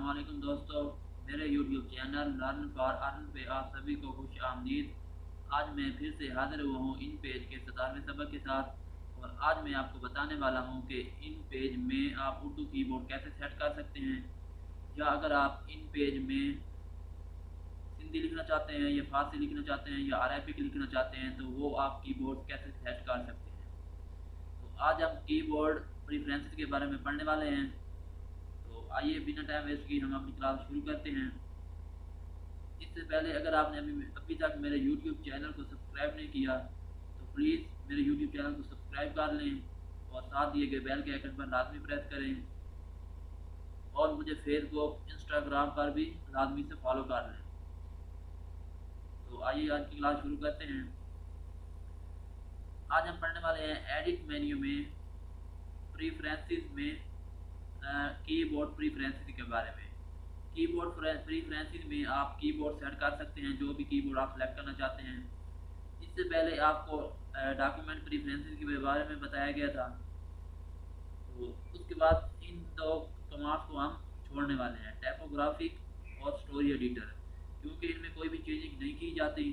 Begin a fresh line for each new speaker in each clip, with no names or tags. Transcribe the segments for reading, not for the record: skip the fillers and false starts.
अस्सलामुअलैकुम दोस्तों, मेरे YouTube channel learn for earn पे आप सभी को खुश आमदीद। आज मैं फिर से हाज़िर हुआ हूँ इन पेज के 17वें सबक के साथ। और आज मैं आपको बताने वाला हूँ कि इन पेज में आप उर्दू कीबोर्ड कैसे सेट कर सकते हैं, या अगर आप इन पेज में हिंदी लिखना चाहते हैं या फारसी लिखना चाहते हैं या अरबिक लिखना चाहते हैं तो वो आप कीबोर्ड कैसे सेट कर सकते हैं। तो आज हम कीबोर्ड प्रेफरेंसेस के बारे में पढ़ने वाले हैं। तो आइए बिना टाइम वेस्ट किए हम अपनी क्लास शुरू करते हैं। इससे पहले अगर आपने अभी तक मेरे YouTube चैनल को सब्सक्राइब नहीं किया तो प्लीज़ मेरे YouTube चैनल को सब्सक्राइब कर लें और साथ दिए गए बेल के आइकन पर लाजमी प्रेस करें, और मुझे फेसबुक इंस्टाग्राम पर भी लाजमी से फॉलो कर लें। तो आइए आज की क्लास शुरू करते हैं। आज हम पढ़ने वाले हैं एडिट मेन्यू में प्रीफ्रेंसेस में कीबोर्ड प्रीफ्रेंसेस के बारे में। कीबोर्ड प्रीफ्रेंसेस में आप कीबोर्ड सेट कर सकते हैं, जो भी कीबोर्ड आप सेलेक्ट करना चाहते हैं। इससे पहले आपको डॉक्यूमेंट प्रीफ्रेंसेस के बारे में बताया गया था। तो उसके बाद इन दो कमांड्स को हम छोड़ने वाले हैं, टाइपोग्राफिक और स्टोरी एडिटर, क्योंकि इनमें कोई भी चेंजिंग नहीं की जाती।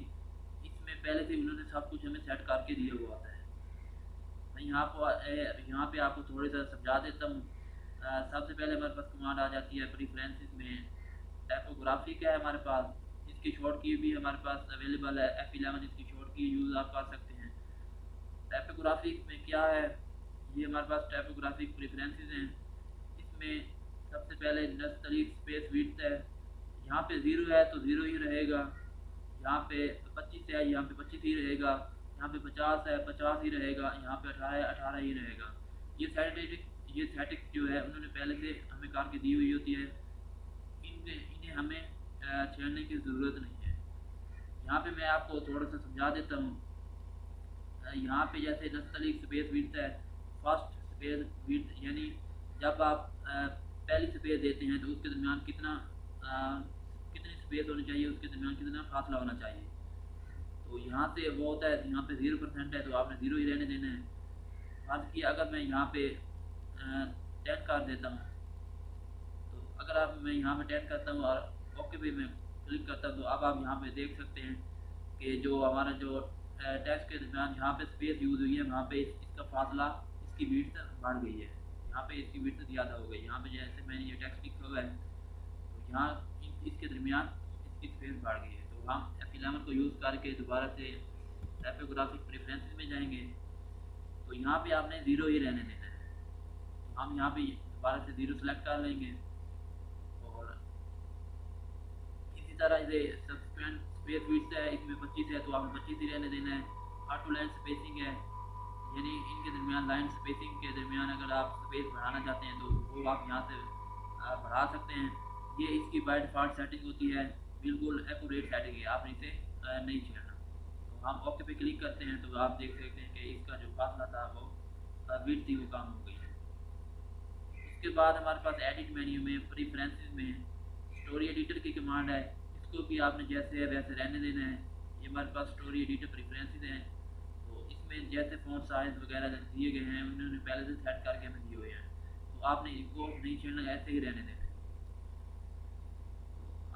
इसमें पहले से उन्होंने सब कुछ हमें सेट करके दिया हुआ होता है। मैं यहाँ पे आपको थोड़ी सा समझा देता हूँ। सबसे पहले हमारे पास कमांड आ जाती है प्रीफ्रेंसेस में टाइपोग्राफिक है हमारे पास। इसकी शॉर्ट की भी हमारे पास अवेलेबल है, F11 इसकी शॉर्ट की यूज़ आप कर सकते हैं। टाइपोग्राफिक में क्या है, ये हमारे पास टाइपोग्राफिक प्रेफरेंसेस हैं। इसमें सबसे पहले नस्तलीक स्पेस विड्थ है, यहाँ पे 0 है तो 0 ही रहेगा, यहाँ पे 25 है यहाँ पे 25 ही रहेगा, यहाँ पे 50 है 50 ही रहेगा, यहाँ पे 18 है 18 ही रहेगा। ये सेटिंग जो है उन्होंने पहले से हमें करके दी हुई होती है। इन्हें हमें छेड़ने की ज़रूरत नहीं है। यहाँ पे मैं आपको थोड़ा सा समझा देता हूँ। यहाँ पे जैसे नस्तलीक स्पेस विड्थ है, फर्स्ट स्पेस विड्थ यानी जब आप पहली स्पेस देते हैं तो उसके दरमियान कितनी स्पेस होनी चाहिए, उसके दरमियान कितना फासला होना चाहिए। तो यहाँ से वो होता है, यहाँ पे 0% है तो आपने 0 ही रहने देना है। फर्ज किया अगर मैं यहाँ पे 10 कर देता हूँ, तो अगर आप मैं यहाँ पे 10 करता हूँ और ओके पे मैं क्लिक करता हूँ, तो अब आप यहाँ पे देख सकते हैं कि जो हमारा जो टेक्स्ट के दरमियान जहाँ पे स्पेस यूज़ हुई है वहाँ पे इसका फासला, इसकी विड्थ बढ़ गई है। यहाँ पे इसकी विड्थ ज़्यादा हो गई। यहाँ पे जैसे मैंने ये टेक्स्ट लिखा हुआ है तो यहाँ इसके दरमियान इसकी स्पेस बढ़ गई है। तो हम F11 को यूज़ करके दोबारा से टाइपोग्राफिक प्रेफरेंसेस में जाएंगे, तो यहाँ पे आपने 0 ही रहने देना है। तो हम यहाँ पे दोबारा से 0 सेलेक्ट कर लेंगे, और इसी तरह से सब्सक्वेंट स्पेस विड्थ है, इसमें 25 है तो आपने 25 ही रहने देना है। ऑटो लाइन स्पेसिंग है, यानी इनके दरमियान लाइन स्पेसिंग के दरमियान अगर आप स्पेस बढ़ाना चाहते हैं तो वो आप यहाँ से बढ़ा सकते हैं। ये इसकी बाय डिफ़ॉल्ट सेटिंग होती है, बिल्कुल एक्यूरेट सेटिंग है, आपने इसे नहीं छेड़ना। तो हम ओके पे क्लिक करते हैं तो आप देख सकते हैं कि इसका जो फासला था वो विड्थ थी वो कम हो गई है। उसके बाद हमारे पास एडिट मेन्यू में प्रेफरेंसेस में स्टोरी एडिटर की कमांड है। इसको भी आपने जैसे है वैसे रहने देना है। ये हमारे पास स्टोरी एडिटर प्रेफरेंसेस हैं, तो इसमें जैसे फ़ॉन्ट साइज़ वगैरह दिए गए हैं उन्होंने पहले से सेट करके हमें दिए हुए हैं, तो आपने इनको नहीं छेड़ना, ऐसे ही रहने देना है।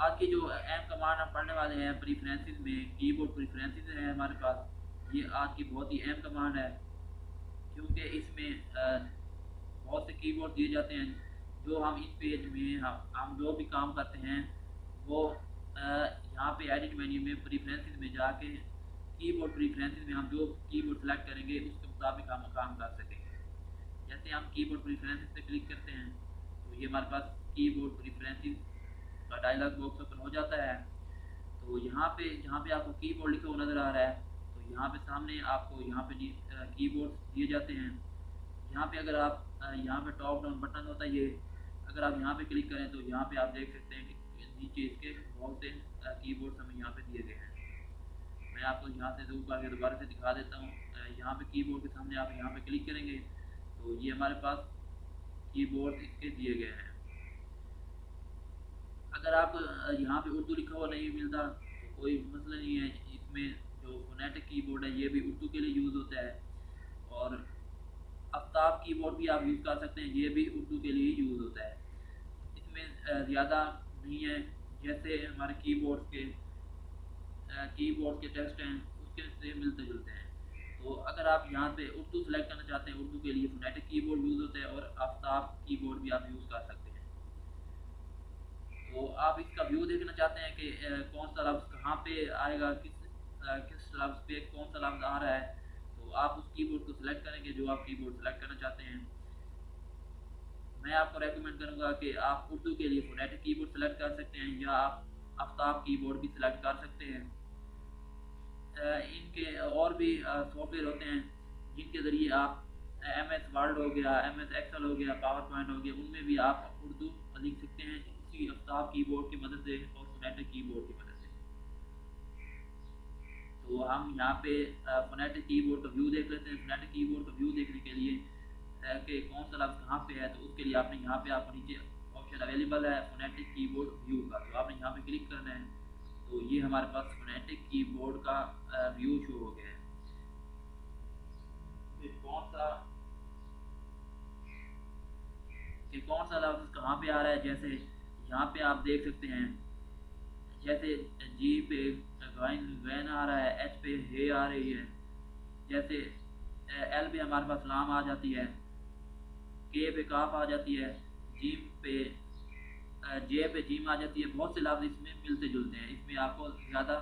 आज की जो अहम कमांड हम पढ़ने वाले हैं प्रेफरेंसेस में कीबोर्ड प्रेफरेंसेस है हमारे पास, ये आज की बहुत ही अहम कमांड है, क्योंकि इसमें बहुत से कीबोर्ड दिए जाते हैं जो हम इस पेज में हम जो भी काम करते हैं वो यहाँ पे एडिट मेन्यू में प्रेफरेंसेस में जाके कीबोर्ड प्रेफरेंसेस में हम जो कीबोर्ड सेलेक्ट करेंगे उसके मुताबिक हम काम कर सकेंगे। जैसे हम कीबोर्ड प्रेफरेंसेस पे क्लिक करते हैं तो ये हमारे पास कीबोर्ड प्रेफरेंसेस का डायलॉग बॉक्स ओपन हो जाता है। तो यहाँ पे जहाँ पे आपको कीबोर्ड लिखा हुआ नज़र आ रहा है, तो यहाँ पे सामने आपको यहाँ पे कीबोर्ड दिए जाते हैं। यहाँ पे अगर आप यहाँ पे टॉप डाउन बटन होता है ये, अगर आप यहाँ पे क्लिक करें तो यहाँ पे आप देख सकते हैं कि नीचे इसके बहुत से कीबोर्ड्स हमें यहाँ पे दिए गए हैं। मैं आपको यहाँ से जूम करके दोबारा से दिखा देता हूँ। यहाँ पे कीबोर्ड के सामने आप यहाँ पे क्लिक करेंगे तो ये हमारे पास कीबोर्ड इसके दिए गए हैं। अगर आप यहाँ पे उर्दू लिखा हुआ नहीं मिलता तो कोई मसला नहीं है, इसमें जो फोनेटिक कीबोर्ड है ये भी उर्दू के लिए यूज़ होता है, और आफ्ताब कीबोर्ड भी आप यूज़ कर सकते हैं, ये भी उर्दू के लिए यूज़ होता है। इसमें ज़्यादा नहीं है, जैसे हमारे कीबोर्ड के टेक्स्ट हैं उसके से मिलते जुलते हैं। तो अगर आप यहाँ पे उर्दू सेलेक्ट करना चाहते हैं, उर्दू के लिए फोनेटिक कीबोर्ड यूज़ होता है और आफ्ताब कीबोर्ड भी आप यूज़ कर सकते हैं। तो आप इसका व्यू देखना चाहते हैं कि कौन सा लफ्ज़ कहाँ पे आएगा, किस लफ्ज़ पे कौन सा लफ्ज़ आ रहा है, तो आप उस कीबोर्ड को सिलेक्ट करेंगे जो आप कीबोर्ड सेलेक्ट करना चाहते हैं। मैं आपको रेकमेंड करूँगा कि आप उर्दू के लिए फोनेटिक कीबोर्ड सेलेक्ट कर सकते हैं या आप आफ्ताब कीबोर्ड भी सिलेक्ट कर सकते हैं। इनके और भी सॉफ्टवेयर होते हैं जिनके ज़रिए आप MS वर्ड हो गया, MS एक्सेल हो गया, पावर पॉइंट हो गया, उनमें भी आप उर्दू लिख सकते हैं इसी आफ्ताब कीबोर्ड की मदद से और फोनेटिक कीबोर्ड की मदद से। तो हम यहाँ पे फोनेटिक कीबोर्ड का व्यू देख लेते हैं। फोनेटिक कीबोर्ड का व्यू देखने के लिए कि कौन सा लफ्ज़ कहाँ पे है, तो उसके लिए आपने यहाँ पे आपको नीचे ऑप्शन अवेलेबल है फोनेटिक कीबोर्ड व्यू का, तो आपने यहाँ पे क्लिक करना है। तो ये हमारे पास फोनेटिक कीबोर्ड का व्यू शो हो गया है कि कौन सा लफ्ज़ कहाँ पे आ रहा है। जैसे यहाँ पे आप देख सकते हैं, जैसे जी पे वैन आ रहा है, एच पे हे आ रही है, जैसे एल पे हमारे पास लाम आ जाती है, के पे काफ आ जाती है, जीम पे जे पे जीम आ जाती है। बहुत से लफ्ज़ इसमें मिलते जुलते हैं, इसमें आपको ज़्यादा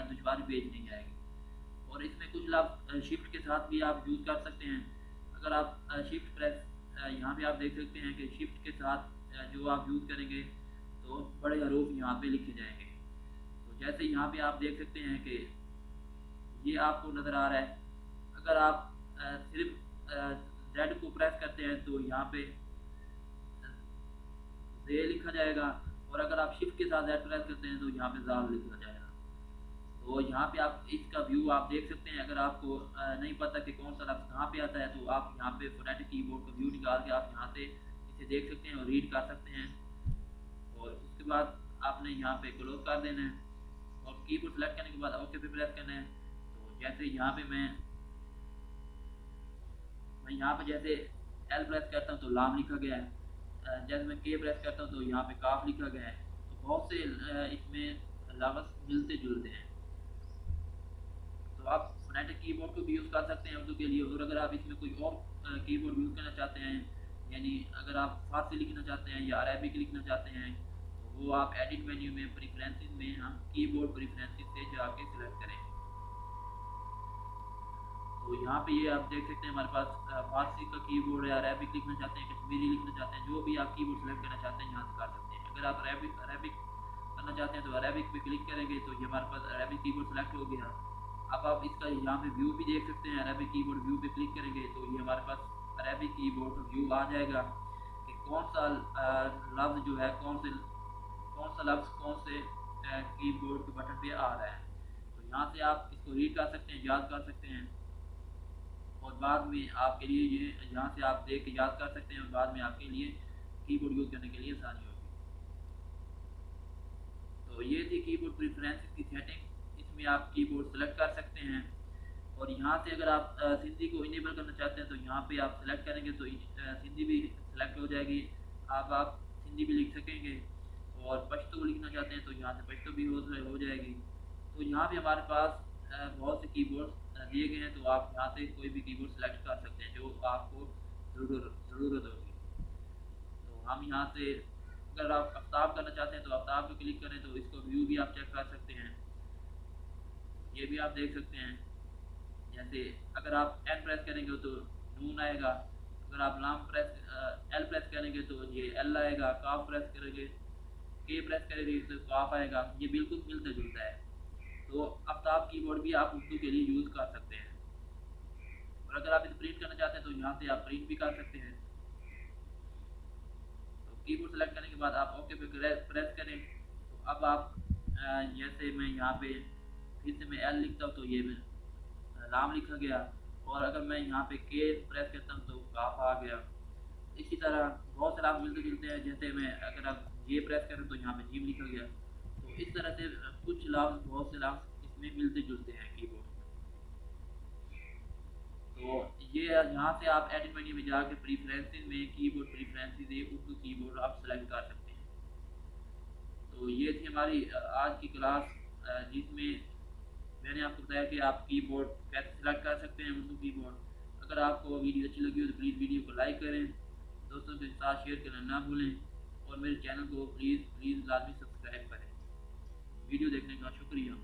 दुश्वारी पेश नहीं आएगी। और इसमें कुछ लफ्ज़ शिफ्ट के साथ भी आप यूज़ कर सकते हैं। अगर आप शिफ्ट प्रेस यहाँ पे आप देख सकते हैं कि शिफ्ट के साथ जो आप यूज़ करेंगे तो बड़े हरूफ यहाँ पे लिखे जाएंगे। तो जैसे यहाँ पे आप देख सकते हैं कि ये आपको नज़र आ रहा है। अगर आप सिर्फ जेड को प्रेस करते हैं तो यहाँ पे जे लिखा जाएगा, और अगर आप शिफ्ट के साथ जेड प्रेस करते हैं तो यहाँ पे जाल लिखा जाएगा। तो यहाँ पे आप इसका व्यू आप देख सकते हैं। अगर आपको नहीं पता कि कौन सा लफ्ज़ कहाँ पे आता है तो आप यहाँ पे फोनेटिक कीबोर्ड का व्यू निकाल के आप यहाँ से इसे देख सकते हैं और रीड कर सकते हैं। और उसके बाद आपने यहाँ पे क्लोज कर देना है और कीबोर्ड सेलेक्ट करने के बाद ओके पे प्रेस करना है। तो जैसे यहाँ पे मैं यहाँ पे जैसे एल प्रेस करता हूँ तो लाम लिखा गया है, जैसे मैं के प्रेस करता हूँ तो यहाँ पे काफ लिखा गया है। तो बहुत से इसमें लफ्ज़ मिलते जुलते हैं। तो आप फोनेटिक कीबोर्ड को भी यूज़ कर सकते हैं उर्दू के लिए। और अगर आप इसमें कोई और कीबोर्ड यूज़ करना चाहते हैं, यानी अगर आप फारसी लिखना चाहते हैं या अरेबिक लिखना चाहते हैं, तो वो आप एडिट मेन्यू में प्रेफरेंसेस में हम कीबोर्ड प्रेफरेंसेस से जाके सिलेक्ट करें। तो यहाँ पे ये आप देख सकते हैं हमारे पास फारसी का कीबोर्ड है, अरेबिक लिखना चाहते हैं, कश्मीरी लिखना चाहते हैं, जो भी आप कीबोर्ड सेलेक्ट करना चाहते हैं यहाँ से कर सकते हैं। अगर आप अरेबिक करना चाहते हैं तो अरेबिक पे क्लिक करेंगे तो ये हमारे पास अरेबिक कीबोर्ड सेलेक्ट हो गया। अब आप इसका यहाँ पे व्यू भी देख सकते हैं। अरेबिक कीबोर्ड व्यू पे क्लिक करेंगे तो ये हमारे पास अरेबिक कीबोर्ड का व्यू आ जाएगा कि कौन सा लफ्ज़ जो है कौन सा लफ्ज़ कौन से कीबोर्ड के बटन पे आ रहा है। तो यहाँ से आप इसको रीड कर सकते हैं, याद कर सकते हैं, और बाद में आपके लिए ये यहाँ से आप देख के याद कर सकते हैं और बाद में आपके लिए कीबोर्ड यूज़ करने के लिए आसानी होगी। तो ये थी कीबोर्ड प्रेफरेंसेस की सेटिंग। इसमें आप कीबोर्ड सेलेक्ट कर सकते हैं। और यहाँ से अगर आप सिंधी को इनेबल करना चाहते हैं तो यहाँ पे आप सेलेक्ट करेंगे तो सिंधी भी सेलेक्ट हो जाएगी। आप सिंधी भी लिख सकेंगे। और पश्तो लिखना चाहते हैं तो यहाँ से पश्तो भी हो जाएगी। तो यहाँ पे हमारे पास बहुत से कीबोर्ड दिए गए हैं, तो आप यहाँ से कोई भी कीबोर्ड सेलेक्ट कर सकते हैं जो आपको ज़रूरत होगी। तो हम यहाँ से अगर आप आफ्ताब करना चाहते हैं तो आफ्ताब पे क्लिक करें तो इसको व्यू भी आप चेक कर सकते हैं। ये भी आप देख सकते हैं। जैसे अगर आप एन प्रेस करेंगे तो नून आएगा, अगर आप एल प्रेस करेंगे तो ये एल आएगा, काफ प्रेस करेंगे के प्रेस करेंगे तो काफ आएगा। ये बिल्कुल मिलता जुलता है। तो आफ्ताब कीबोर्ड भी आप उर्दू के लिए यूज़ कर सकते हैं। और अगर आप इसे प्रिंट करना चाहते हैं तो यहाँ से आप प्रिंट भी कर सकते हैं। तो कीबोर्ड सेलेक्ट करने के बाद आप ओके पे प्रेस करें। तो अब आप जैसे मैं यहाँ पे फिर से मैं एल लिखता हूँ तो ये नाम लिखा गया, और अगर मैं यहाँ पे के प्रेस करता हूँ तो काफ आ गया। इसी तरह बहुत से नाम मिलते जुलते हैं। जैसे मैं अगर आप ये प्रेस करें तो यहाँ पे जीम लिखा गया। तो इस तरह से कुछ लफ्ज़ बहुत से लफ्ज़ इसमें मिलते जुलते हैं कीबोर्ड। तो ये यहाँ से आप एडिट मेन्यू में जाकर प्रीफरेंसेस में कीबोर्ड प्रीफरेंसेस ये उर्दू कीबोर्ड आप सेलेक्ट कर सकते हैं। तो ये थी हमारी आज की क्लास, जिसमें मैंने आपको बताया कि आप कीबोर्ड कैसे सिलेक्ट कर सकते हैं उर्दू कीबोर्ड। अगर आपको वीडियो अच्छी लगी हो तो प्लीज़ वीडियो को लाइक करें, दोस्तों के साथ शेयर करना ना भूलें, और मेरे चैनल को प्लीज़ प्लीज़ लाजमी सब्सक्राइब करें। वीडियो देखने का शुक्रिया।